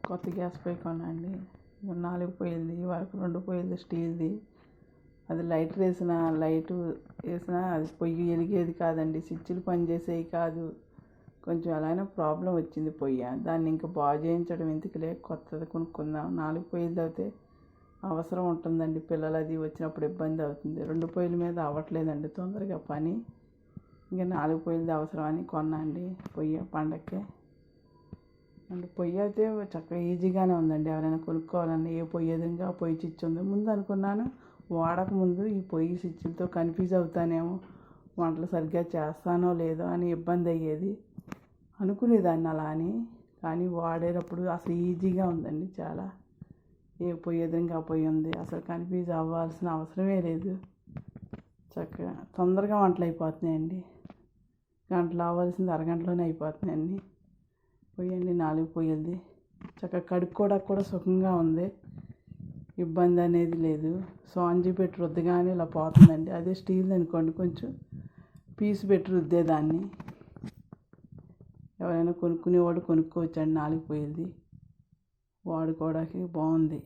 కొత్త గ్యాస్ పొయ్యి కొనండి. 4 పొయ్యిలది, వరకు 2 పొయ్యిలది స్టీల్ది. అది లైటర్ వేసినా అది పొయ్యి వెలిగేది కాదండి, స్విచ్లు పనిచేసేవి కాదు. కొంచెం ఎలాగైనా ప్రాబ్లం వచ్చింది పొయ్యి. దాన్ని ఇంకా బాగు చేయించడం ఎందుకులే, కొత్తది కొనుక్కుందాం. 4 పొయ్యిలది అయితే అవసరం ఉంటుందండి, పిల్లలు అది వచ్చినప్పుడు ఇబ్బంది అవుతుంది. 2 పొయ్యిల మీద అవ్వట్లేదండి తొందరగా పని. ఇంకా 4 పొయ్యిలది అవసరమని కొన్నాండి పొయ్యి పండగకి. అండ్ పొయ్యి అయితే చక్కగా ఈజీగానే ఉందండి. ఎవరైనా కొనుక్కోవాలన్నా ఏ పొయ్యి ఎదురుగా పొయ్యి స్విచ్ ఉంది. ముందు అనుకున్నాను వాడక ముందు ఈ పొయ్యి స్విచ్లతో కన్ఫ్యూజ్ అవుతానేమో, వంటలు సరిగ్గా చేస్తానో లేదో అని ఇబ్బంది అయ్యేది అనుకునేదాన్ని అలా అని. కానీ వాడేటప్పుడు అసలు ఈజీగా ఉందండి చాలా. ఏ పొయ్యి ఎదురుగా పొయ్యి ఉంది, అసలు కన్ఫ్యూజ్ అవ్వాల్సిన అవసరమే లేదు. చక్కగా తొందరగా వంటలు అయిపోతున్నాయండి. గంటలు అవ్వాల్సింది అరగంటలోనే అయిపోతున్నాయండి. పొయ్యి అండి 4 పొయ్యిలది. చక్కగా కడుక్కోవడానికి కూడా సుఖంగా ఉంది, ఇబ్బంది అనేది లేదు. స్పాంజీ పెట్టి రుద్దగానే ఇలా పోతుందండి. అదే స్టీల్ అనుకోండి కొంచెం పీసు పెట్టి రుద్దేదాన్ని. ఎవరైనా కొనుక్కునేవాడు కొనుక్కోవచ్చండి 4 పొయ్యిలది, వాడుకోవడానికి బాగుంది.